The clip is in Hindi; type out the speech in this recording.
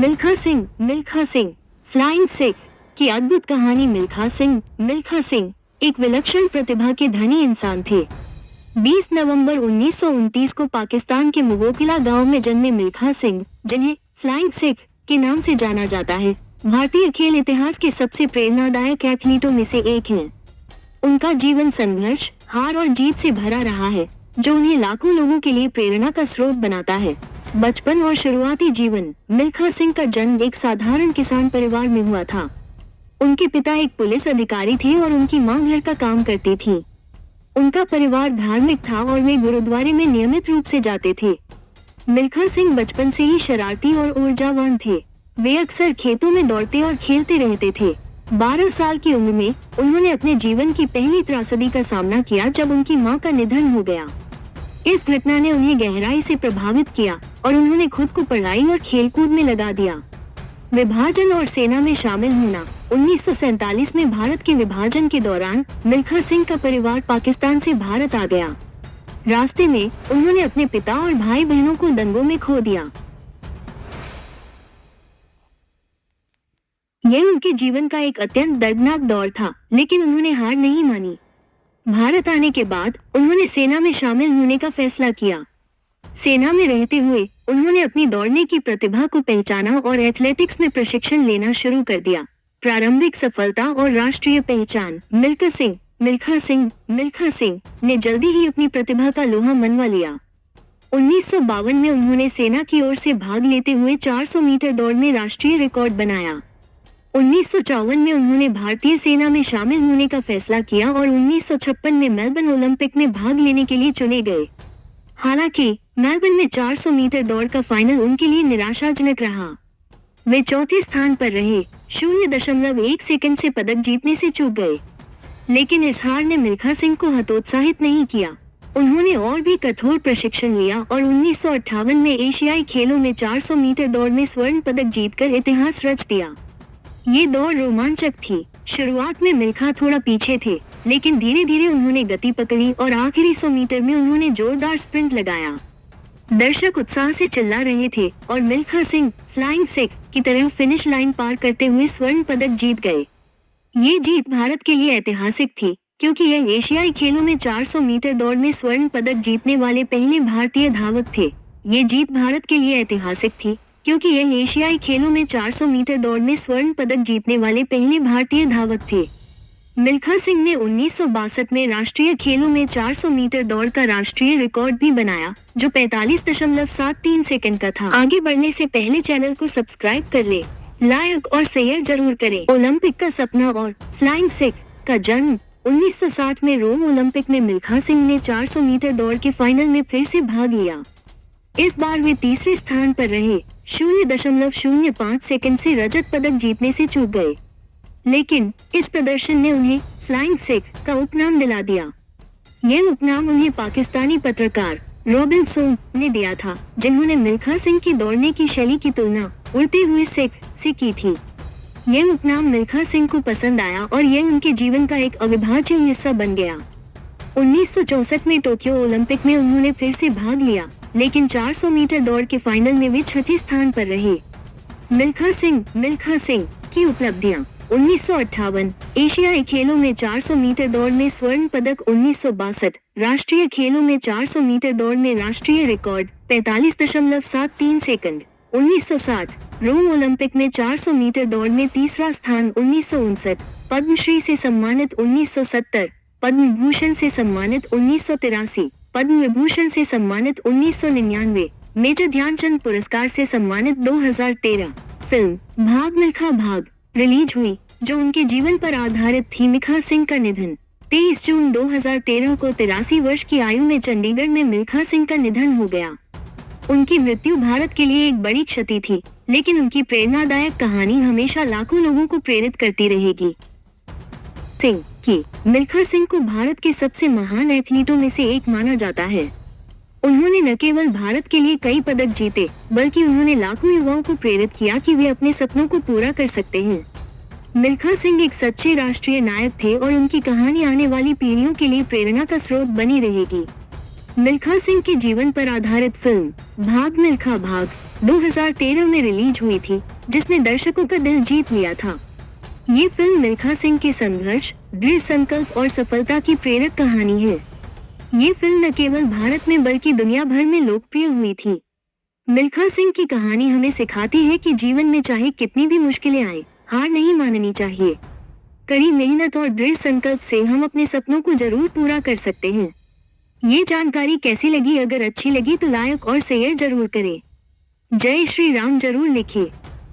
मिल्खा सिंह फ्लाइंग सिख की अद्भुत कहानी। मिल्खा सिंह एक विलक्षण प्रतिभा के धनी इंसान थे। 20 नवंबर 1929 को पाकिस्तान के मुगोकिला गांव में जन्मे मिल्खा सिंह, जिन्हें फ्लाइंग सिख के नाम से जाना जाता है, भारतीय खेल इतिहास के सबसे प्रेरणादायक एथलीटों में से एक हैं। उनका जीवन संघर्ष, हार और जीत से भरा रहा है, जो उन्हें लाखों लोगों के लिए प्रेरणा का स्रोत बनाता है। बचपन और शुरुआती जीवन। मिल्खा सिंह का जन्म एक साधारण किसान परिवार में हुआ था। उनके पिता एक पुलिस अधिकारी थे और उनकी मां घर का काम करती थी। उनका परिवार धार्मिक था और वे गुरुद्वारे में नियमित रूप से जाते थे। मिल्खा सिंह बचपन से ही शरारती और ऊर्जावान थे। वे अक्सर खेतों में दौड़ते और खेलते रहते थे। 12 साल की उम्र में उन्होंने अपने जीवन की पहली त्रासदी का सामना किया जब उनकी मां का निधन हो गया। इस घटना ने उन्हें गहराई से प्रभावित किया और उन्होंने खुद को पढ़ाई और खेलकूद में लगा दिया। विभाजन और सेना में शामिल होना। 1947 में भारत के विभाजन के दौरान मिल्खा सिंह का परिवार पाकिस्तान से भारत आ गया। रास्ते में उन्होंने अपने पिता और भाई बहनों को दंगों में खो दिया। यह उनके जीवन का एक अत्यंत दर्दनाक दौर था, लेकिन उन्होंने हार नहीं मानी। भारत आने के बाद उन्होंने सेना में शामिल होने का फैसला किया। सेना में रहते हुए उन्होंने अपनी दौड़ने की प्रतिभा को पहचाना और एथलेटिक्स में प्रशिक्षण लेना शुरू कर दिया। प्रारंभिक सफलता और राष्ट्रीय पहचान। मिल्खा सिंह ने जल्दी ही अपनी प्रतिभा का लोहा मनवा लिया। 1952 में उन्होंने सेना की ओर से भाग लेते हुए 400 मीटर दौड़ में राष्ट्रीय रिकॉर्ड बनाया। 1954 में उन्होंने भारतीय सेना में शामिल होने का फैसला किया और 1956 में मेलबर्न ओलंपिक में भाग लेने के लिए चुने गए। हालांकि मेलबर्न में 400 मीटर दौड़ का फाइनल उनके लिए निराशाजनक रहा। वे चौथे स्थान पर रहे, 0.1 सेकंड से पदक जीतने से चूक गए। लेकिन इस हार ने मिल्खा सिंह को हतोत्साहित नहीं किया। उन्होंने और भी कठोर प्रशिक्षण लिया और 1958 में एशियाई खेलों में 400 मीटर दौड़ में स्वर्ण पदक जीतकर इतिहास रच दिया। ये दौड़ रोमांचक थी। शुरुआत में मिल्खा थोड़ा पीछे थे, लेकिन धीरे धीरे उन्होंने गति पकड़ी और आखिरी 100 मीटर में उन्होंने जोरदार स्प्रिंट लगाया। दर्शक उत्साह से चिल्ला रहे थे और मिल्खा सिंह फ्लाइंग सिख की तरह फिनिश लाइन पार करते हुए स्वर्ण पदक जीत गए। ये जीत भारत के लिए ऐतिहासिक थी, क्योंकि यह एशियाई खेलों में 400 मीटर दौड़ में स्वर्ण पदक जीतने वाले पहले भारतीय धावक थे। ये जीत भारत के लिए ऐतिहासिक थी, क्योंकि यह एशियाई खेलों में 400 मीटर दौड़ में स्वर्ण पदक जीतने वाले पहले भारतीय धावक थे। मिल्खा सिंह ने 1962 में राष्ट्रीय खेलों में 400 मीटर दौड़ का राष्ट्रीय रिकॉर्ड भी बनाया, जो 45.73 सेकंड का था। आगे बढ़ने से पहले चैनल को सब्सक्राइब कर ले, लाइक और शेयर जरूर करें। ओलंपिक का सपना और फ्लाइंग सिख का जन्म। 1960 में रोम ओलंपिक में मिल्खा सिंह ने 400 मीटर दौड़ के फाइनल में फिर से भाग लिया। इस बार वे तीसरे स्थान पर रहे, 0.05 सेकंड से रजत पदक जीतने से चूक गए। लेकिन इस प्रदर्शन ने उन्हें फ्लाइंग सिख का उपनाम दिला दिया। यह उपनाम उन्हें पाकिस्तानी पत्रकार रॉबिन सोम ने दिया था, जिन्होंने मिल्खा सिंह की दौड़ने की शैली की तुलना उड़ते हुए सिख से की थी। यह उपनाम मिल्खा सिंह को पसंद आया और यह उनके जीवन का एक अविभाज्य हिस्सा बन गया। 1964 में टोक्यो ओलंपिक में उन्होंने फिर से भाग लिया, लेकिन 400 मीटर दौड़ के फाइनल में वे छठे स्थान पर रहे। मिल्खा सिंह की उपलब्धियां। 1958 एशियाई खेलों में 400 मीटर दौड़ में स्वर्ण पदक। 1962 राष्ट्रीय खेलों में 400 मीटर दौड़ में राष्ट्रीय रिकॉर्ड 45.73 सेकंड। 1960 रोम ओलंपिक में 400 मीटर दौड़ में तीसरा स्थान। 1959 पद्मश्री से सम्मानित। 1970 पद्म भूषण से सम्मानित। 1983 पद्म विभूषण से सम्मानित। 1999 मेजर ध्यानचंद पुरस्कार से सम्मानित। 2013 फिल्म भाग मिल्खा भाग रिलीज हुई, जो उनके जीवन पर आधारित थी। मिल्खा सिंह का निधन। 23 जून 2013 को 83 वर्ष की आयु में चंडीगढ़ में मिल्खा सिंह का निधन हो गया। उनकी मृत्यु भारत के लिए एक बड़ी क्षति थी, लेकिन उनकी प्रेरणादायक कहानी हमेशा लाखों लोगों को प्रेरित करती रहेगी। मिल्खा सिंह को भारत के सबसे महान एथलीटों में से एक माना जाता है। उन्होंने न केवल भारत के लिए कई पदक जीते, बल्कि उन्होंने लाखों युवाओं को प्रेरित किया कि वे अपने सपनों को पूरा कर सकते हैं। मिल्खा सिंह एक सच्चे राष्ट्रीय नायक थे और उनकी कहानी आने वाली पीढ़ियों के लिए प्रेरणा का स्रोत बनी रहेगी। मिल्खा सिंह के जीवन पर आधारित फिल्म भाग मिल्खा भाग 2013 में रिलीज हुई थी, जिसने दर्शकों का दिल जीत लिया था। ये फिल्म मिल्खा सिंह के संघर्ष, दृढ़ संकल्प और सफलता की प्रेरक कहानी है। ये फिल्म न केवल भारत में बल्कि दुनिया भर में लोकप्रिय हुई थी। मिल्खा सिंह की कहानी हमें सिखाती है कि जीवन में चाहे कितनी भी मुश्किलें आए, हार नहीं माननी चाहिए। कड़ी मेहनत और दृढ़ संकल्प से हम अपने सपनों को जरूर पूरा कर सकते हैं। ये जानकारी कैसी लगी? अगर अच्छी लगी तो लाइक और शेयर जरूर करें। जय श्री राम जरूर लिखिए।